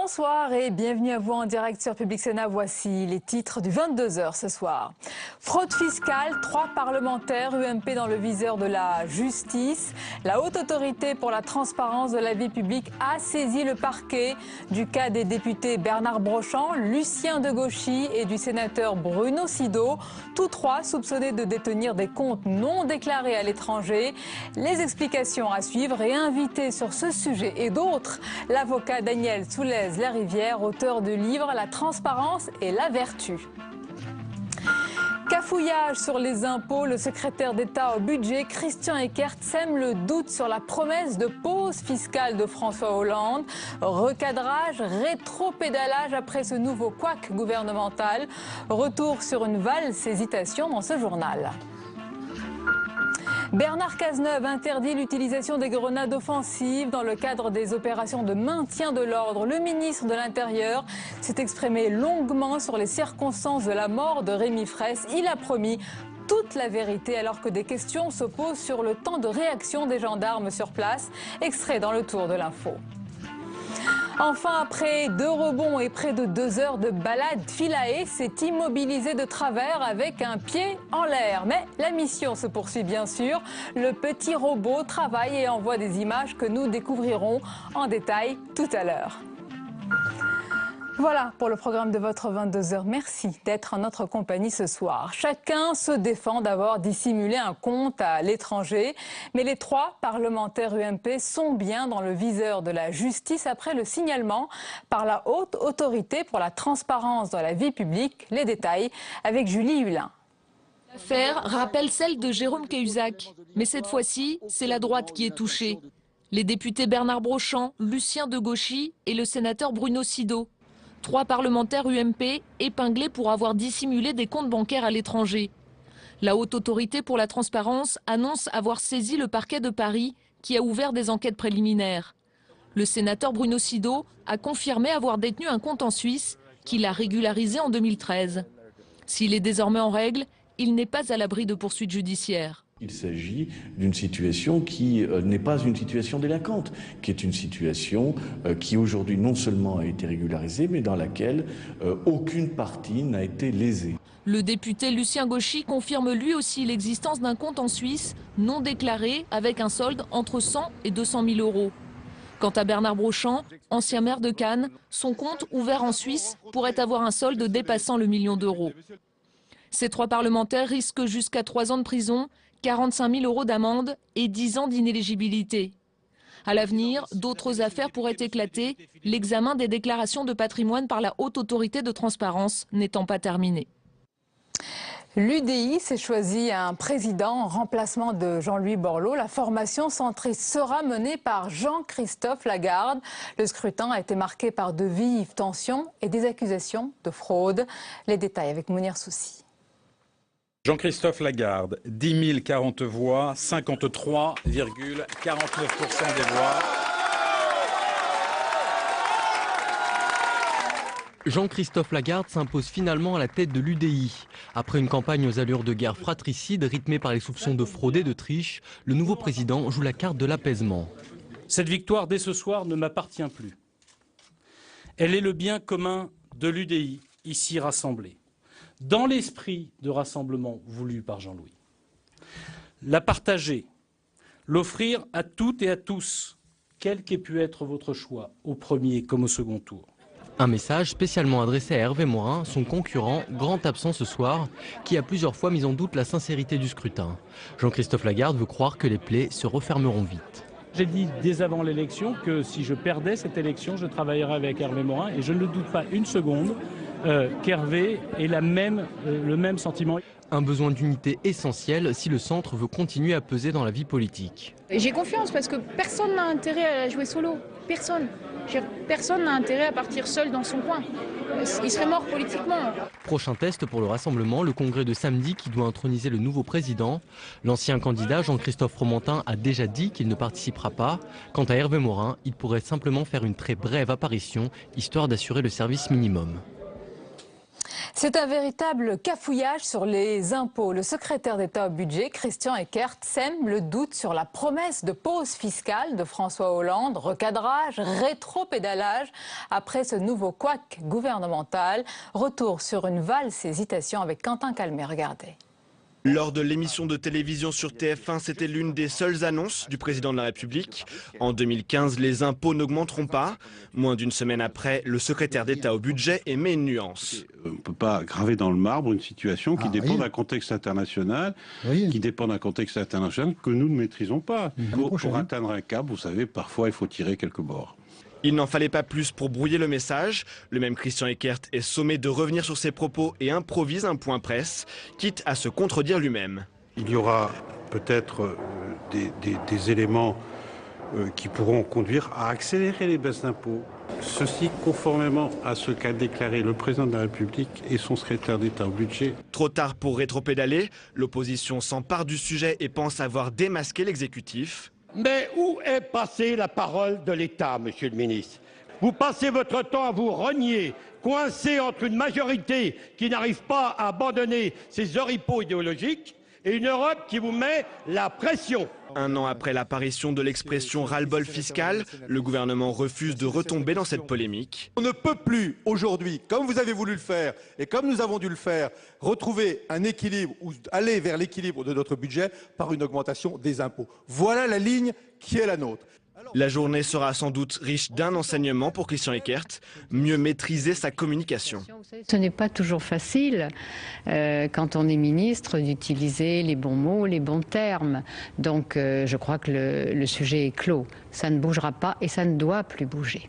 Bonsoir et bienvenue à vous en direct sur Public Sénat. Voici les titres du 22h ce soir. Fraude fiscale, 3 parlementaires UMP dans le viseur de la justice. La Haute Autorité pour la transparence de la vie publique a saisi le parquet du cas des députés Bernard Brochant, Lucien Degauchy et du sénateur Bruno Sido. Tous 3 soupçonnés de détenir des comptes non déclarés à l'étranger. Les explications à suivre et invités sur ce sujet et d'autres, l'avocat Daniel Soulez-Larivière, auteur du livre La transparence et la vertu. Cafouillage sur les impôts, le secrétaire d'État au budget, Christian Eckert, sème le doute sur la promesse de pause fiscale de François Hollande. Recadrage, rétropédalage après ce nouveau couac gouvernemental. Retour sur une valse hésitation dans ce journal. Bernard Cazeneuve interdit l'utilisation des grenades offensives dans le cadre des opérations de maintien de l'ordre. Le ministre de l'Intérieur s'est exprimé longuement sur les circonstances de la mort de Rémi Fraisse. Il a promis toute la vérité alors que des questions se posent sur le temps de réaction des gendarmes sur place. Extrait dans le tour de l'info. Enfin, après 2 rebonds et près de 2 heures de balade, Philae s'est immobilisé de travers avec un pied en l'air. Mais la mission se poursuit bien sûr. Le petit robot travaille et envoie des images que nous découvrirons en détail tout à l'heure. Voilà pour le programme de votre 22h. Merci d'être en notre compagnie ce soir. Chacun se défend d'avoir dissimulé un compte à l'étranger. Mais les 3 parlementaires UMP sont bien dans le viseur de la justice après le signalement par la Haute Autorité pour la transparence dans la vie publique. Les détails avec Julie Hulin. L'affaire rappelle celle de Jérôme Cahuzac. Mais cette fois-ci, c'est la droite qui est touchée. Les députés Bernard Brochant, Lucien Degauchy et le sénateur Bruno Sido. 3 parlementaires UMP épinglés pour avoir dissimulé des comptes bancaires à l'étranger. La Haute Autorité pour la transparence annonce avoir saisi le parquet de Paris qui a ouvert des enquêtes préliminaires. Le sénateur Bruno Sido a confirmé avoir détenu un compte en Suisse qu'il a régularisé en 2013. S'il est désormais en règle, il n'est pas à l'abri de poursuites judiciaires. Il s'agit d'une situation qui n'est pas une situation délinquante, qui est une situation qui aujourd'hui non seulement a été régularisée, mais dans laquelle aucune partie n'a été lésée. Le député Lucien Gauchy confirme lui aussi l'existence d'un compte en Suisse non déclaré avec un solde entre 100 et 200 000 euros. Quant à Bernard Brochant, ancien maire de Cannes, son compte ouvert en Suisse pourrait avoir un solde dépassant le million d'euros. Ces 3 parlementaires risquent jusqu'à 3 ans de prison, 45 000 euros d'amende et 10 ans d'inéligibilité. À l'avenir, d'autres affaires pourraient éclater, l'examen des déclarations de patrimoine par la Haute Autorité de transparence n'étant pas terminé. L'UDI s'est choisi un président en remplacement de Jean-Louis Borloo. La formation centriste sera menée par Jean-Christophe Lagarde. Le scrutin a été marqué par de vives tensions et des accusations de fraude. Les détails avec Mounir Soussi. Jean-Christophe Lagarde, 10 040 voix, 53,49% des voix. Jean-Christophe Lagarde s'impose finalement à la tête de l'UDI. Après une campagne aux allures de guerre fratricide rythmée par les soupçons de fraude et de triche, le nouveau président joue la carte de l'apaisement. Cette victoire dès ce soir ne m'appartient plus. Elle est le bien commun de l'UDI, ici rassemblée, dans l'esprit de rassemblement voulu par Jean-Louis. La partager, l'offrir à toutes et à tous, quel qu'ait pu être votre choix, au premier comme au second tour. Un message spécialement adressé à Hervé Morin, son concurrent, grand absent ce soir, qui a plusieurs fois mis en doute la sincérité du scrutin. Jean-Christophe Lagarde veut croire que les plaies se refermeront vite. J'ai dit dès avant l'élection que si je perdais cette élection, je travaillerais avec Hervé Morin et je ne doute pas une seconde qu'Hervé ait le même sentiment. Un besoin d'unité essentiel si le centre veut continuer à peser dans la vie politique. J'ai confiance parce que personne n'a intérêt à jouer solo. Personne. Personne n'a intérêt à partir seul dans son coin. Il serait mort politiquement. Prochain test pour le Rassemblement, le congrès de samedi qui doit introniser le nouveau président. L'ancien candidat Jean-Christophe Fromentin a déjà dit qu'il ne participera pas. Quant à Hervé Morin, il pourrait simplement faire une très brève apparition, histoire d'assurer le service minimum. C'est un véritable cafouillage sur les impôts. Le secrétaire d'État au budget, Christian Eckert, sème le doute sur la promesse de pause fiscale de François Hollande. Recadrage, rétropédalage après ce nouveau couac gouvernemental. Retour sur une valse hésitation avec Quentin Calmet. Regardez. Lors de l'émission de télévision sur TF1, c'était l'une des seules annonces du président de la République. En 2015, les impôts n'augmenteront pas. Moins d'une semaine après, le secrétaire d'État au budget émet une nuance. On ne peut pas graver dans le marbre une situation qui dépend d'un contexte international, qui dépend d'un contexte international que nous ne maîtrisons pas. Pour atteindre un cap, vous savez, parfois il faut tirer quelques bords. Il n'en fallait pas plus pour brouiller le message. Le même Christian Eckert est sommé de revenir sur ses propos et improvise un point presse, quitte à se contredire lui-même. Il y aura peut-être des éléments qui pourront conduire à accélérer les baisses d'impôts. Ceci conformément à ce qu'a déclaré le président de la République et son secrétaire d'État au budget. Trop tard pour rétropédaler, l'opposition s'empare du sujet et pense avoir démasqué l'exécutif. Mais où est passée la parole de l'État, monsieur le ministre? Vous passez votre temps à vous renier, coincé entre une majorité qui n'arrive pas à abandonner ses oripeaux idéologiques et une Europe qui vous met la pression. Un an après l'apparition de l'expression ras-le-bol fiscal, le gouvernement refuse de retomber dans cette polémique. On ne peut plus aujourd'hui, comme vous avez voulu le faire et comme nous avons dû le faire, retrouver un équilibre ou aller vers l'équilibre de notre budget par une augmentation des impôts. Voilà la ligne qui est la nôtre. La journée sera sans doute riche d'un enseignement pour Christian Eckert, mieux maîtriser sa communication. Ce n'est pas toujours facile, quand on est ministre, d'utiliser les bons mots, les bons termes. Donc je crois que le sujet est clos. Ça ne bougera pas et ça ne doit plus bouger.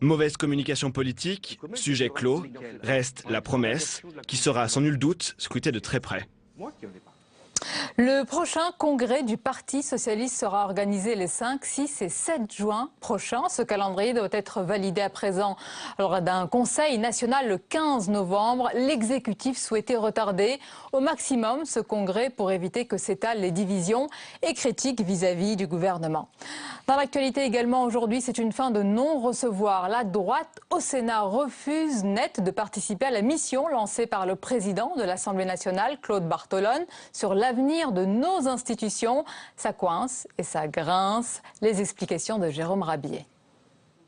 Mauvaise communication politique, sujet clos, reste la promesse, qui sera sans nul doute scrutée de très près. Le prochain congrès du Parti socialiste sera organisé les 5, 6 et 7 juin prochains. Ce calendrier doit être validé à présent lors d'un conseil national le 15 novembre. L'exécutif souhaitait retarder au maximum ce congrès pour éviter que s'étalent les divisions et critiques vis-à-vis du gouvernement. Dans l'actualité également aujourd'hui, c'est une fin de non-recevoir. La droite au Sénat refuse net de participer à la mission lancée par le président de l'Assemblée nationale, Claude Barthelone, sur l'avenir de nos institutions. Ça coince et ça grince. Les explications de Jérôme Rabier.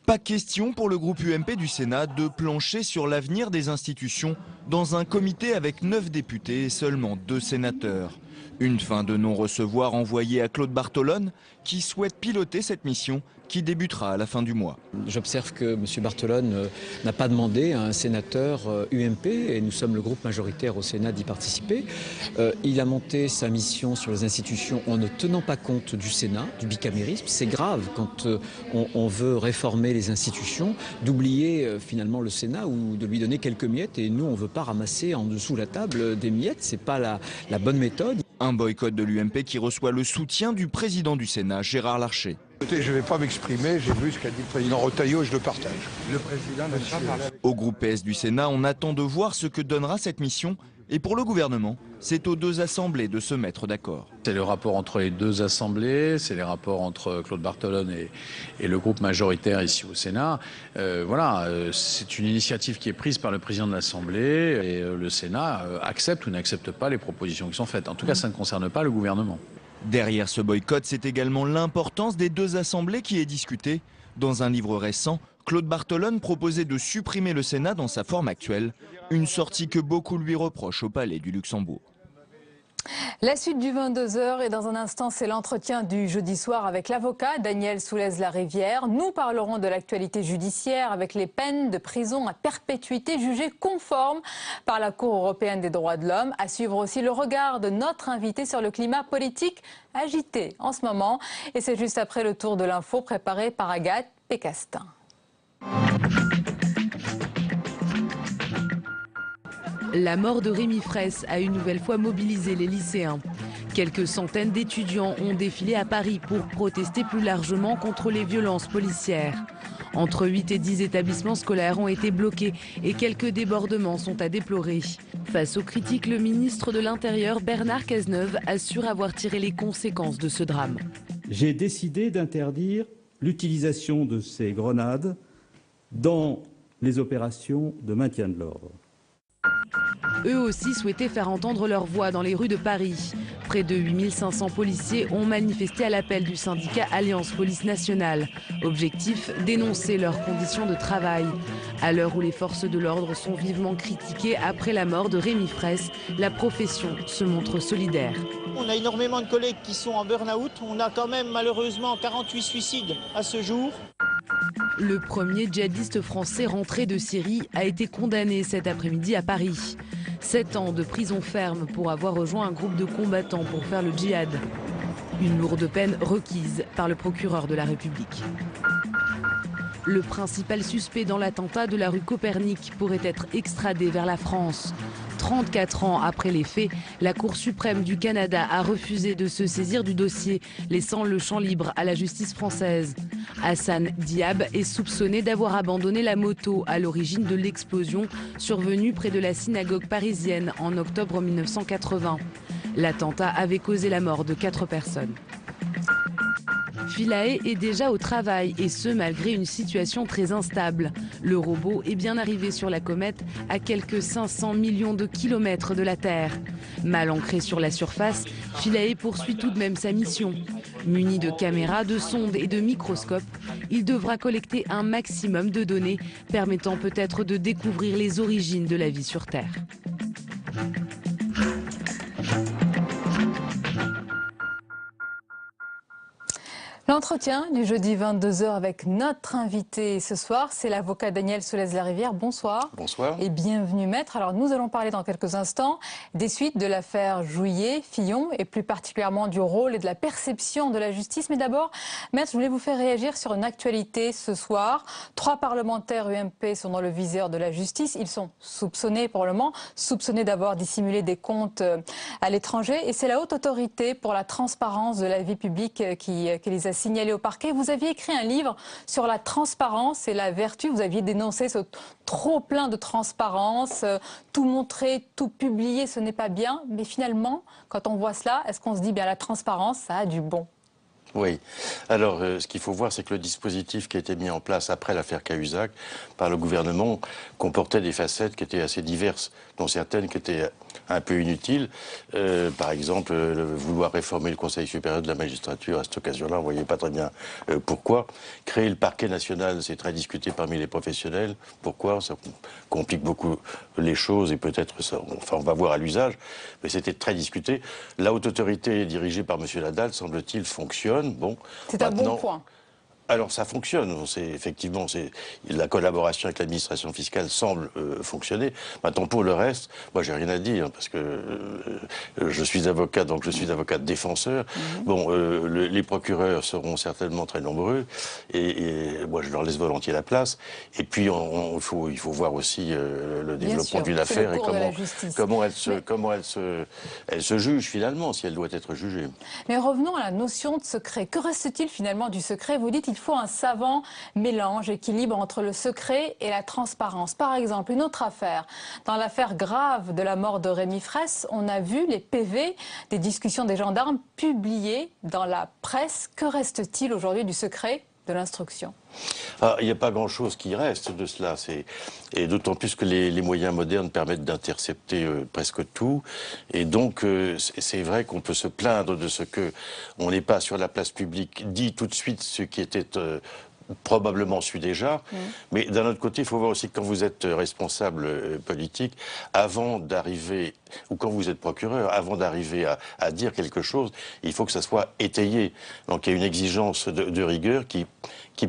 Pas question pour le groupe UMP du Sénat de plancher sur l'avenir des institutions dans un comité avec 9 députés et seulement 2 sénateurs. Une fin de non-recevoir envoyée à Claude Barthelone qui souhaite piloter cette mission qui débutera à la fin du mois. J'observe que M. Barthelone n'a pas demandé à un sénateur UMP, et nous sommes le groupe majoritaire au Sénat d'y participer. Il a monté sa mission sur les institutions en ne tenant pas compte du Sénat, du bicamérisme. C'est grave quand on veut réformer les institutions, d'oublier finalement le Sénat ou de lui donner quelques miettes. Et nous, on ne veut pas ramasser en dessous la table des miettes. Ce n'est pas la bonne méthode. Un boycott de l'UMP qui reçoit le soutien du président du Sénat, Gérard Larcher. Je ne vais pas m'exprimer, j'ai vu ce qu'a dit le président Retailleau et je le partage. Le président Au groupe PS du Sénat, on attend de voir ce que donnera cette mission. Et pour le gouvernement, c'est aux 2 assemblées de se mettre d'accord. C'est le rapport entre les 2 assemblées, c'est les rapports entre Claude Barthelone et le groupe majoritaire ici au Sénat. C'est une initiative qui est prise par le président de l'Assemblée et le Sénat accepte ou n'accepte pas les propositions qui sont faites. En tout cas, ça ne concerne pas le gouvernement. Derrière ce boycott, c'est également l'importance des 2 assemblées qui est discutée. Dans un livre récent, Claude Barthelone proposait de supprimer le Sénat dans sa forme actuelle, une sortie que beaucoup lui reprochent au Palais du Luxembourg. La suite du 22h et dans un instant, c'est l'entretien du jeudi soir avec l'avocat Daniel Soulez-Larivière. Nous parlerons de l'actualité judiciaire avec les peines de prison à perpétuité jugées conformes par la Cour européenne des droits de l'homme. À suivre aussi le regard de notre invité sur le climat politique agité en ce moment. Et c'est juste après le tour de l'info préparé par Agathe Pécastin. La mort de Rémi Fraisse a une nouvelle fois mobilisé les lycéens. Quelques centaines d'étudiants ont défilé à Paris pour protester plus largement contre les violences policières. Entre 8 et 10 établissements scolaires ont été bloqués et quelques débordements sont à déplorer. Face aux critiques, le ministre de l'Intérieur, Bernard Cazeneuve, assure avoir tiré les conséquences de ce drame. J'ai décidé d'interdire l'utilisation de ces grenades dans les opérations de maintien de l'ordre. eux aussi souhaitaient faire entendre leur voix dans les rues de Paris. Près de 8500 policiers ont manifesté à l'appel du syndicat Alliance Police Nationale. Objectif, dénoncer leurs conditions de travail. À l'heure où les forces de l'ordre sont vivement critiquées après la mort de Rémi Fraisse, la profession se montre solidaire. On a énormément de collègues qui sont en burn-out. On a quand même malheureusement 48 suicides à ce jour. Le premier djihadiste français rentré de Syrie a été condamné cet après-midi à Paris. 7 ans de prison ferme pour avoir rejoint un groupe de combattants pour faire le djihad. Une lourde peine requise par le procureur de la République. Le principal suspect dans l'attentat de la rue Copernic pourrait être extradé vers la France. 34 ans après les faits, la Cour suprême du Canada a refusé de se saisir du dossier, laissant le champ libre à la justice française. Hassan Diab est soupçonné d'avoir abandonné la moto à l'origine de l'explosion survenue près de la synagogue parisienne en octobre 1980. L'attentat avait causé la mort de 4 personnes. Philae est déjà au travail et ce malgré une situation très instable. Le robot est bien arrivé sur la comète à quelques 500 millions de kilomètres de la Terre. Mal ancré sur la surface, Philae poursuit tout de même sa mission. Muni de caméras, de sondes et de microscopes, il devra collecter un maximum de données permettant peut-être de découvrir les origines de la vie sur Terre. L'entretien du jeudi 22h avec notre invité ce soir, c'est l'avocat Daniel Solès-Larivière. Bonsoir. Bonsoir. Et bienvenue maître. Alors nous allons parler dans quelques instants des suites de l'affaire Jouillet-Fillon et plus particulièrement du rôle et de la perception de la justice. Mais d'abord, maître, je voulais vous faire réagir sur une actualité ce soir. 3 parlementaires UMP sont dans le viseur de la justice. Ils sont soupçonnés pour le moment, soupçonnés d'avoir dissimulé des comptes à l'étranger. Et c'est la haute autorité pour la transparence de la vie publique qui les a signalé au parquet. Vous aviez écrit un livre sur la transparence et la vertu. Vous aviez dénoncé ce trop plein de transparence, tout montrer, tout publier, ce n'est pas bien. Mais finalement, quand on voit cela, est-ce qu'on se dit bien la transparence, ça a du bon? Oui. Alors, ce qu'il faut voir, c'est que le dispositif qui a été mis en place après l'affaire Cahuzac par le gouvernement comportait des facettes qui étaient assez diverses, dont certaines qui étaient un peu inutiles. Par exemple, vouloir réformer le Conseil supérieur de la magistrature à cette occasion-là, on ne voyait pas très bien pourquoi. Créer le parquet national, c'est très discuté parmi les professionnels. Pourquoi? Ça complique beaucoup les choses et peut-être, enfin, on va voir à l'usage, mais c'était très discuté. La haute autorité dirigée par M. Nadal, semble-t-il, fonctionne. Bon, c'est un bon point. Alors ça fonctionne, effectivement, la collaboration avec l'administration fiscale semble fonctionner. Maintenant pour le reste, moi j'ai rien à dire parce que je suis avocat, donc je suis avocat défenseur. Bon, les procureurs seront certainement très nombreux et moi je leur laisse volontiers la place. Et puis il faut voir aussi le développement d'une affaire et comment elle se juge finalement, si elle doit être jugée. Mais revenons à la notion de secret. Que reste-t-il finalement du secret? Vous dites il faut un savant mélange, équilibre entre le secret et la transparence. Par exemple, une autre affaire. Dans l'affaire grave de la mort de Rémi Fraisse, on a vu les PV des discussions des gendarmes publiés dans la presse. Que reste-t-il aujourd'hui du secret de l'instruction? Il n'y a pas grand-chose qui reste de cela, et d'autant plus que les moyens modernes permettent d'intercepter presque tout, et donc c'est vrai qu'on peut se plaindre de ce que on n'est pas sur la place publique dit tout de suite ce qui était probablement su déjà, mais d'un autre côté, il faut voir aussi que quand vous êtes responsable politique, avant d'arriver, ou quand vous êtes procureur, avant d'arriver à dire quelque chose, il faut que ça soit étayé. Donc il y a une exigence de rigueur qui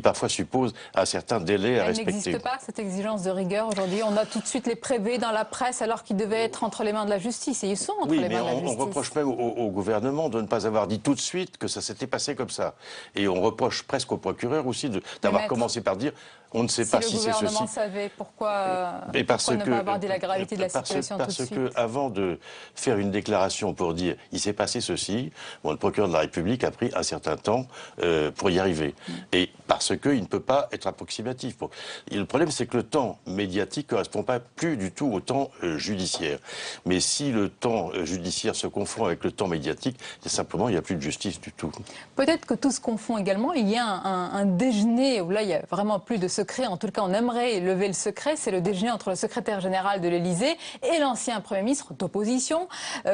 parfois suppose un certain délai à respecter. Elle n'existe pas, cette exigence de rigueur aujourd'hui. On a tout de suite les PV dans la presse alors qu'ils devaient être entre les mains de la justice. Et ils sont entre les mains de la justice. On reproche même au gouvernement de ne pas avoir dit tout de suite que ça s'était passé comme ça. Et on reproche presque au procureur aussi d'avoir commencé par dire on ne sait pas si c'est ceci. Si le gouvernement savait, pourquoi ne pas avoir dit la gravité de la situation tout de suite? Parce qu'avant de faire une déclaration pour dire il s'est passé ceci, le procureur de la République a pris un certain temps pour y arriver. Et parce qu'il ne peut pas être approximatif. Et le problème, c'est que le temps médiatique ne correspond pas plus du tout au temps judiciaire. Mais si le temps judiciaire se confond avec le temps médiatique, c'est simplement il n'y a plus de justice du tout. Peut-être que tout se confond également. Il y a un déjeuner déjeuner où là, il n'y a vraiment plus de secret. En tout cas, on aimerait lever le secret. C'est le déjeuner entre le secrétaire général de l'Élysée et l'ancien Premier ministre d'opposition,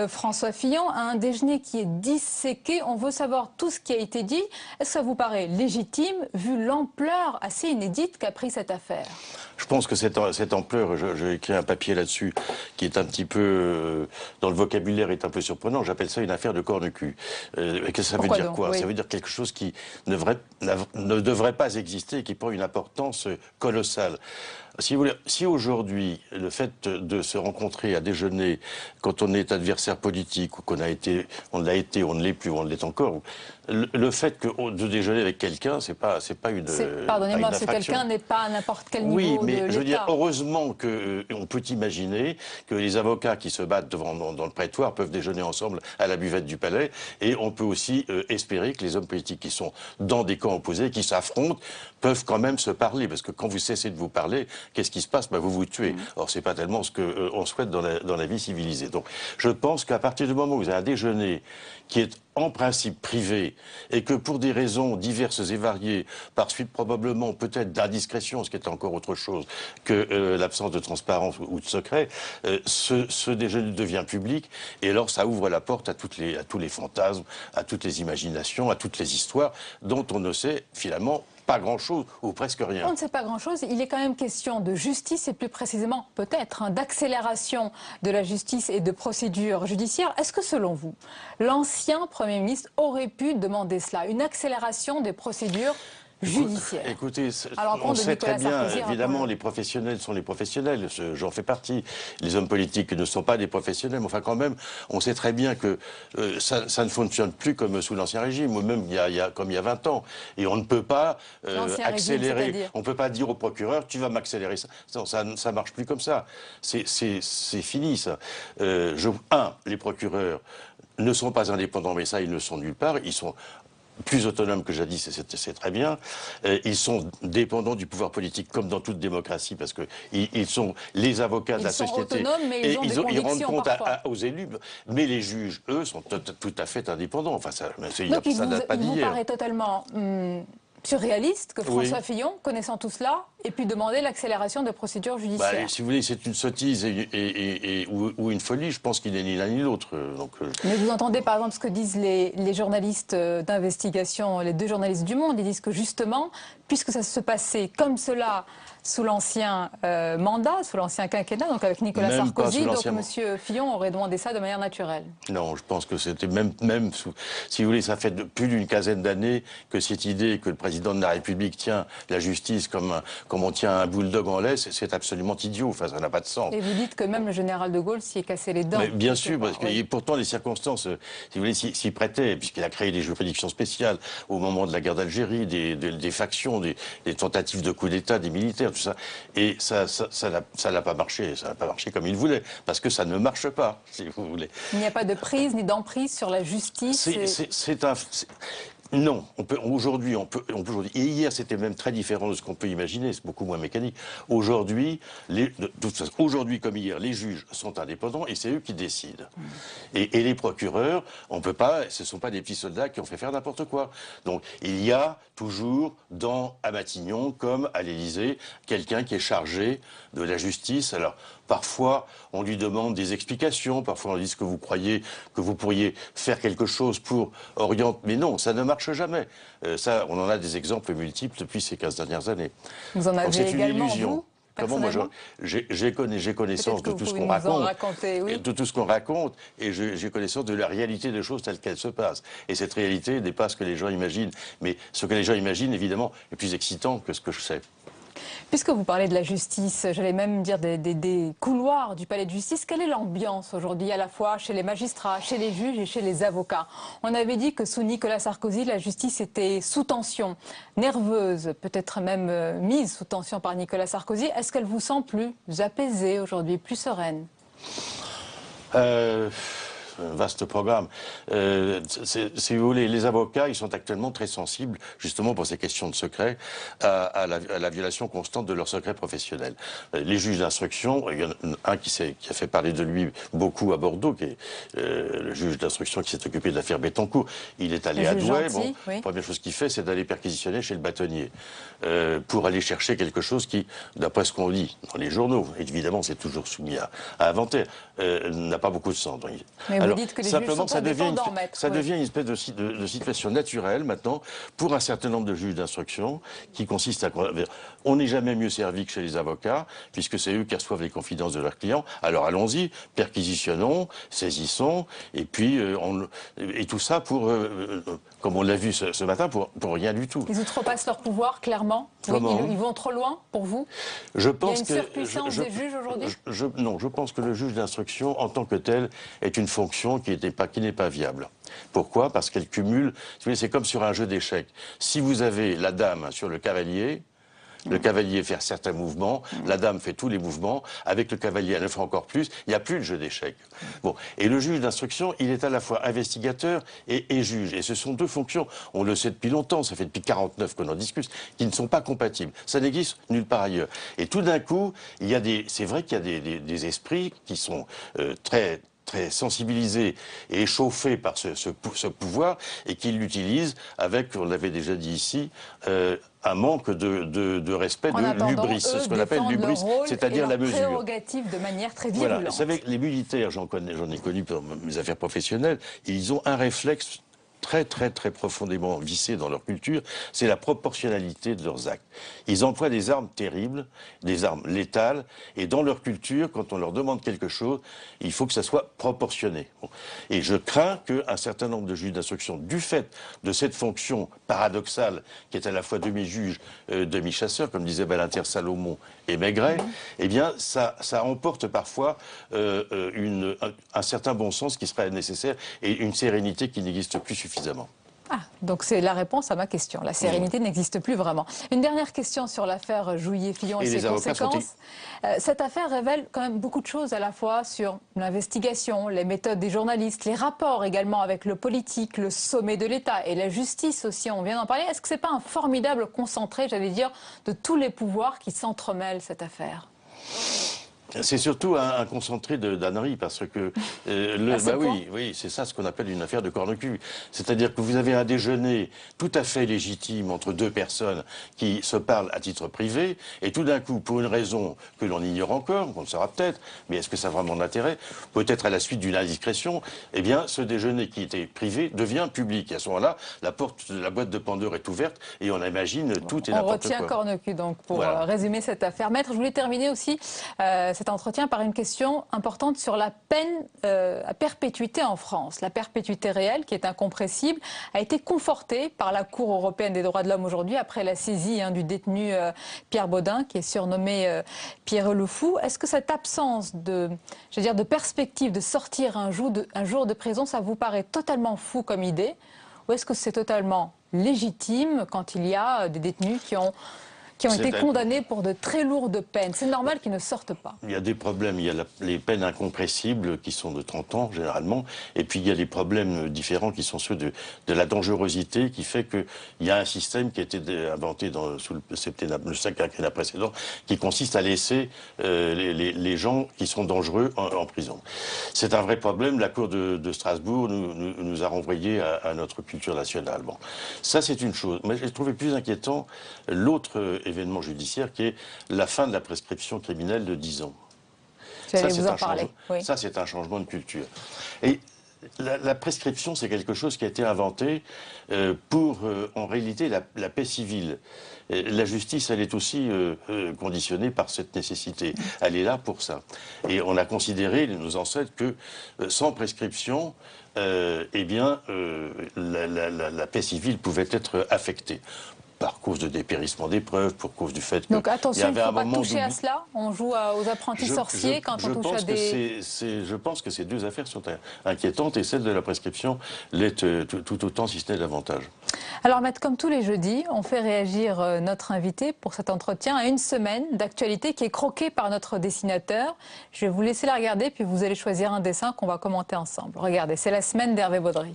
François Fillon. Un déjeuner qui est disséqué. On veut savoir tout ce qui a été dit. Est-ce que ça vous paraît légitime, vu l'ampleur assez inédite qu'a pris cette affaire? Je pense que cette ampleur, j'ai écrit un papier là-dessus, qui est un petit peu, dans le vocabulaire, est un peu surprenant. J'appelle ça une affaire de corne-cul. Qu'est-ce que ça veut dire quoi? Ça veut dire quelque chose qui ne devrait pas exister et qui prend une importance colossale. Si vous voulez, si aujourd'hui, le fait de se rencontrer à déjeuner quand on est adversaire politique, ou on l'a été, on ne l'est plus, on l'est encore, le fait de déjeuner avec quelqu'un, c'est pas une. Pardonnez-moi, ce quelqu'un n'est pas à n'importe quel niveau de l'État. Oui, mais je veux dire, heureusement qu'on peut imaginer que les avocats qui se battent dans le prétoire peuvent déjeuner ensemble à la buvette du palais, et on peut aussi espérer que les hommes politiques qui sont dans des camps opposés, qui s'affrontent, peuvent quand même se parler, parce que quand vous cessez de vous parler, qu'est-ce qui se passe? Vous vous tuez. Or, c'est pas tellement ce qu'on souhaite dans la vie civilisée. Donc, je pense qu'à partir du moment où vous avez un déjeuner qui est en principe privé, et que pour des raisons diverses et variées, par suite probablement peut-être d'indiscrétion, ce qui est encore autre chose que l'absence de transparence ou de secret, ce déjeuner devient public, et alors ça ouvre la porte à tous les fantasmes, à toutes les imaginations, à toutes les histoires dont on ne sait finalement pas grand-chose, ou presque rien. On ne sait pas grand-chose. Il est quand même question de justice et plus précisément, peut-être, d'accélération de la justice et de procédures judiciaires. Est-ce que, selon vous, l'ancien Premier ministre aurait pu demander cela, une accélération des procédures judiciaire? Écoutez, on sait très bien, évidemment, les professionnels sont les professionnels, j'en fais partie. Les hommes politiques ne sont pas des professionnels, mais enfin quand même, on sait très bien que ça ne fonctionne plus comme sous l'Ancien Régime, ou même comme il y a 20 ans. Et on ne peut pas accélérer, on ne peut pas dire au procureur, tu vas m'accélérer ça. Non, ça ne marche plus comme ça. C'est fini, ça. Les procureurs ne sont pas indépendants, mais ça, ils ne sont nulle part. Ils sont plus autonomes que jadis, c'est très bien. Ils sont dépendants du pouvoir politique, comme dans toute démocratie, parce qu'ils sont les avocats de la société. Ils sont autonomes, mais ils rendent compte aux élus. Mais les juges, eux, sont tout à fait indépendants. Enfin, ça n'a pas d'hier. Il vous paraît totalement surréaliste que François Fillon, connaissant tout cela, ait pu demander l'accélération de procédures judiciaires. Si vous voulez, c'est une sottise ou une folie. Je pense qu'il n'est ni l'un ni l'autre. Mais vous entendez par exemple ce que disent les journalistes d'investigation, les deux journalistes du Monde. Ils disent que justement, puisque ça se passait comme cela sous l'ancien mandat, sous l'ancien quinquennat, donc avec Nicolas Sarkozy, donc M. Fillon aurait demandé ça de manière naturelle. Non, je pense que c'était même si vous voulez, ça fait plus d'une quinzaine d'années que cette idée que le président de la République tient la justice comme on tient un bulldog en laisse, c'est absolument idiot. Enfin, ça n'a pas de sens. Et vous dites que même le général de Gaulle s'y est cassé les dents. Mais bien sûr, parce que pourtant les circonstances, si vous voulez, s'y prêtaient, puisqu'il a créé des juridictions spéciales au moment de la guerre d'Algérie, des factions, des tentatives de coup d'État, des militaires, tout ça. Et ça n'a pas marché. Ça n'a pas marché comme il voulait, parce que ça ne marche pas, si vous voulez. Il n'y a pas de prise ni d'emprise sur la justice. Non, aujourd'hui, et hier c'était même très différent de ce qu'on peut imaginer, c'est beaucoup moins mécanique. Aujourd'hui, comme hier, les juges sont indépendants et c'est eux qui décident. Et les procureurs, on peut pas, ce ne sont pas des petits soldats qui ont fait faire n'importe quoi. Donc il y a toujours à Matignon, comme à l'Élysée, quelqu'un qui est chargé de la justice. Alors parfois, on lui demande des explications, parfois on lui dit que vous croyez que vous pourriez faire quelque chose pour orienter. Mais non, ça ne marche jamais. Ça, on en a des exemples multiples depuis ces 15 dernières années. Vous en avez également, vous ? Comment moi j'ai connaissance de tout ce qu'on raconte, de tout ce qu'on raconte, et j'ai connaissance de la réalité des choses telles qu'elles se passent. Et cette réalité n'est pas ce que les gens imaginent, mais ce que les gens imaginent, évidemment, est plus excitant que ce que je sais. Puisque vous parlez de la justice, j'allais même dire des couloirs du palais de justice, quelle est l'ambiance aujourd'hui à la fois chez les magistrats, chez les juges et chez les avocats? On avait dit que sous Nicolas Sarkozy, la justice était sous tension, nerveuse, peut-être même mise sous tension par Nicolas Sarkozy. Est-ce qu'elle vous semble plus apaisée aujourd'hui, plus sereine? vaste programme. Si vous voulez, les avocats, ils sont actuellement très sensibles, justement pour ces questions de secret, à la violation constante de leur secret professionnel. Les juges d'instruction, il y en a un qui a fait parler de lui beaucoup à Bordeaux, qui est le juge d'instruction qui s'est occupé de l'affaire Bettencourt. Il est allé à Douai. Bon, la première chose qu'il fait, c'est d'aller perquisitionner chez le bâtonnier pour aller chercher quelque chose qui, d'après ce qu'on lit dans les journaux, évidemment c'est toujours soumis à inventaire, n'a pas beaucoup de sens. Mais alors, vous dites que les simplement, juges sont indépendants, maître. Ça devient une espèce de situation naturelle maintenant pour un certain nombre de juges d'instruction qui consiste à... On n'est jamais mieux servi que chez les avocats, puisque c'est eux qui reçoivent les confidences de leurs clients. Alors allons-y, perquisitionnons, saisissons, et puis et tout ça pour, comme on l'a vu ce matin, pour rien du tout. Ils outrepassent leur pouvoir, clairement. Oui, ils vont trop loin, pour vous? Je pense Il y a une surpuissance des juges aujourd'hui? Non, je pense que le juge d'instruction, en tant que tel, est une fonction qui n'est pas viable. Pourquoi? Parce qu'elle cumule... C'est comme sur un jeu d'échecs. Si vous avez la dame sur le cavalier fait certains mouvements, la dame fait tous les mouvements, avec le cavalier elle le fait encore plus, il n'y a plus de jeu d'échecs. Bon. Et le juge d'instruction, il est à la fois investigateur et juge. Et ce sont deux fonctions, on le sait depuis longtemps, ça fait depuis 49 qu'on en discute, qui ne sont pas compatibles. Ça n'existe nulle part ailleurs. Et tout d'un coup, c'est vrai qu'il y a des esprits qui sont très sensibilisés et échauffés par ce pouvoir et qui l'utilisent avec, on l'avait déjà dit ici, un manque de respect, de l'hubris. C'est ce qu'on appelle l'hubris, c'est-à-dire la mesure. Prérogative de manière très virulente. Voilà. Vous savez, les militaires, j'en ai connu dans mes affaires professionnelles, ils ont un réflexe très profondément vissé dans leur culture, c'est la proportionnalité de leurs actes. Ils emploient des armes terribles, des armes létales, et dans leur culture, quand on leur demande quelque chose, il faut que ça soit proportionné. Bon. Et je crains qu'un certain nombre de juges d'instruction, du fait de cette fonction paradoxale, qui est à la fois demi-juge, demi-chasseur, comme disait Balintère, Salomon et Maigret, eh bien, ça emporte parfois un certain bon sens qui serait nécessaire et une sérénité qui n'existe plus suffisamment. Ah, donc c'est la réponse à ma question. La sérénité n'existe plus vraiment. Une dernière question sur l'affaire Jouillet-Fillon et ses conséquences. Cette affaire révèle quand même beaucoup de choses à la fois sur l'investigation, les méthodes des journalistes, les rapports également avec le politique, le sommet de l'État et la justice aussi, on vient d'en parler. Est-ce que c'est pas un formidable concentré, j'allais dire, de tous les pouvoirs qui s'entremêlent, cette affaire ? C'est surtout un concentré d'ânerie, parce que oui, c'est ça ce qu'on appelle une affaire de corne-cul. C'est-à-dire que vous avez un déjeuner tout à fait légitime entre deux personnes qui se parlent à titre privé, et tout d'un coup, pour une raison que l'on ignore encore, qu'on ne saura peut-être, mais est-ce que ça a vraiment d'intérêt, peut-être à la suite d'une indiscrétion, eh bien, ce déjeuner qui était privé devient public. Et à ce moment-là, la porte de la boîte de Pandore est ouverte, et on imagine tout et n'importe quoi. On retient corne-cul, donc, pour résumer cette affaire. Maître, je voulais terminer aussi cet entretien par une question importante sur la peine à perpétuité en France. La perpétuité réelle, qui est incompressible, a été confortée par la Cour européenne des droits de l'homme aujourd'hui, après la saisie du détenu Pierre Baudin, qui est surnommé Pierre le Fou. Est-ce que cette absence de perspective de sortir un jour de prison, ça vous paraît totalement fou comme idée? Ou est-ce que c'est totalement légitime quand il y a des détenus qui ont été condamnés pour de très lourdes peines? C'est normal qu'ils ne sortent pas. Il y a des problèmes. Il y a les peines incompressibles qui sont de 30 ans, généralement. Et puis, il y a des problèmes différents qui sont ceux de la dangerosité, qui fait qu'il y a un système qui a été inventé sous le quinquennat précédent, qui consiste à laisser les gens qui sont dangereux en prison. C'est un vrai problème. La Cour de Strasbourg nous a renvoyés à notre culture nationale. Bon. Ça, c'est une chose. Mais j'ai trouvé plus inquiétant l'autre événement judiciaire qui est la fin de la prescription criminelle de 10 ans. Ça, c'est un changement de culture. Et la prescription, c'est quelque chose qui a été inventé pour, en réalité, la paix civile. La justice, elle est aussi conditionnée par cette nécessité. Elle est là pour ça. Et on a considéré, nos ancêtres, que sans prescription, la paix civile pouvait être affectée. par cause de dépérissement des preuves, pour cause du fait que... Donc attention, il ne faut pas moment toucher à cela. On joue aux apprentis sorciers quand on touche à des... Je pense que ces deux affaires sont inquiétantes et celle de la prescription l'est tout autant, si ce n'est davantage. Alors maître, comme tous les jeudis, on fait réagir notre invité pour cet entretien à une semaine d'actualité qui est croquée par notre dessinateur. Je vais vous laisser la regarder, puis vous allez choisir un dessin qu'on va commenter ensemble. Regardez, c'est la semaine d'Hervé Baudry.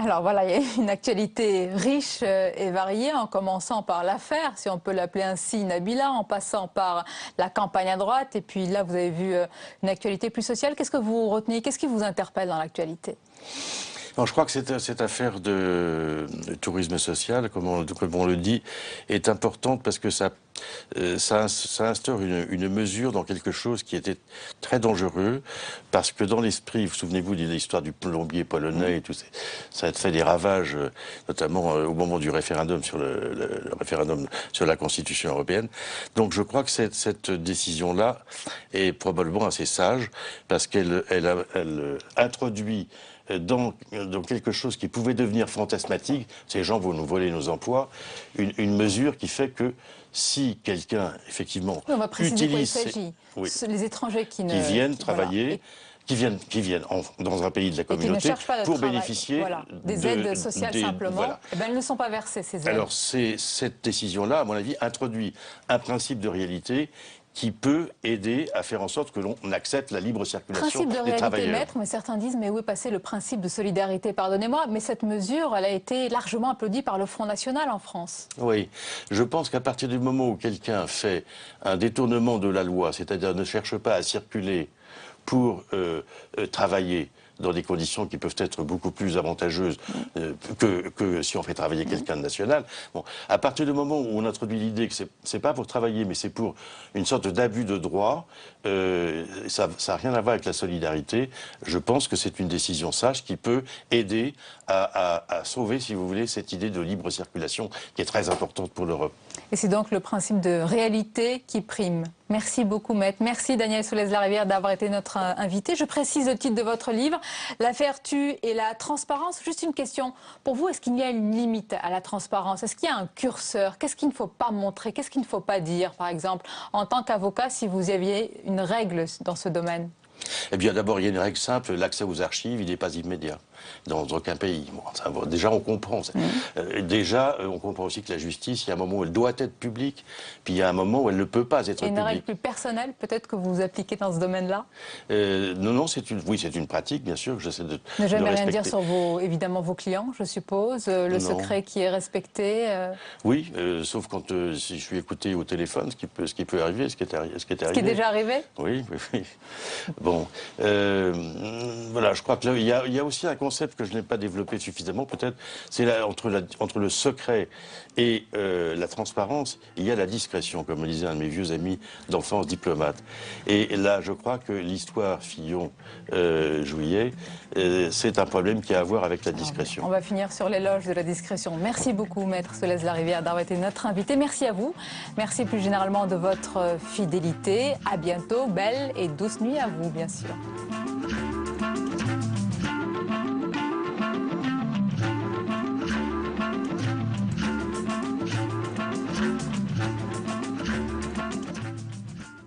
Alors voilà, il y a une actualité riche et variée, en commençant par l'affaire, si on peut l'appeler ainsi, Nabila, en passant par la campagne à droite, et puis là vous avez vu une actualité plus sociale. Qu'est-ce que vous retenez? Qu'est-ce qui vous interpelle dans l'actualité? Je crois que cette affaire de tourisme social, comme on le dit, est importante parce que ça instaure une mesure dans quelque chose qui était très dangereux, parce que dans l'esprit, vous souvenez-vous de l'histoire du plombier polonais et tout, ça a fait des ravages, notamment au moment du référendum sur le référendum sur la Constitution européenne. Donc je crois que cette décision-là est probablement assez sage, parce qu'elle introduit dans quelque chose qui pouvait devenir fantasmatique, ces gens vont nous voler nos emplois, une mesure qui fait que si quelqu'un, effectivement, on va préciser utilise... de quoi il s'agit. Les étrangers qui viennent travailler... Voilà. Qui viennent dans un pays de la communauté pour bénéficier des aides sociales simplement, voilà. Eh ben, elles ne sont pas versées, ces aides. Alors cette décision-là, à mon avis, introduit un principe de réalité qui peut aider à faire en sorte que l'on accepte la libre circulation des travailleurs. Principe de réalité, maître, mais certains disent, mais où est passé le principe de solidarité? Pardonnez-moi, mais cette mesure, elle a été largement applaudie par le Front National en France. Oui, je pense qu'à partir du moment où quelqu'un fait un détournement de la loi, c'est-à-dire ne cherche pas à circuler pour travailler dans des conditions qui peuvent être beaucoup plus avantageuses que si on fait travailler quelqu'un de national. Bon, à partir du moment où on introduit l'idée que c'est pas pour travailler, mais c'est pour une sorte d'abus de droit, ça n'a rien à voir avec la solidarité. Je pense que c'est une décision sage qui peut aider à sauver, si vous voulez, cette idée de libre circulation qui est très importante pour l'Europe. Et c'est donc le principe de réalité qui prime. Merci beaucoup, maître. Merci, Daniel Solès-Larivière, d'avoir été notre invité. Je précise le titre de votre livre, L'affaire tue et la transparence. Juste une question. Pour vous, est-ce qu'il y a une limite à la transparence? Est-ce qu'il y a un curseur? Qu'est-ce qu'il ne faut pas montrer? Qu'est-ce qu'il ne faut pas dire, par exemple, en tant qu'avocat, si vous aviez une règle dans ce domaine? Eh bien, d'abord, il y a une règle simple, l'accès aux archives, il n'est pas immédiat dans aucun pays. Bon, déjà, on comprend. Déjà, on comprend aussi que la justice, il y a un moment où elle doit être publique, puis il y a un moment où elle ne peut pas être publique. Une règle plus personnelle, peut-être, que vous appliquez dans ce domaine-là? Non, c'est une pratique, bien sûr, que j'essaie de respecter. Ne jamais rien dire sur, évidemment, vos clients, je suppose, le secret qui est respecté Oui, sauf quand si je suis écouté au téléphone, ce qui peut arriver, ce qui est arrivé. Ce qui est déjà arrivé? Oui. Bon, voilà, je crois que là, il y a aussi un concept que je n'ai pas développé suffisamment, peut-être, c'est entre le secret et la transparence, il y a la discrétion, comme me disait un de mes vieux amis d'enfance diplomate. Et là, je crois que l'histoire Fillon-Juillet, c'est un problème qui a à voir avec la discrétion. On va finir sur l'éloge de la discrétion. Merci beaucoup, maître Solès-Larivière, d'avoir été notre invité. Merci à vous. Merci plus généralement de votre fidélité. À bientôt. Belle et douce nuit à vous, bien sûr.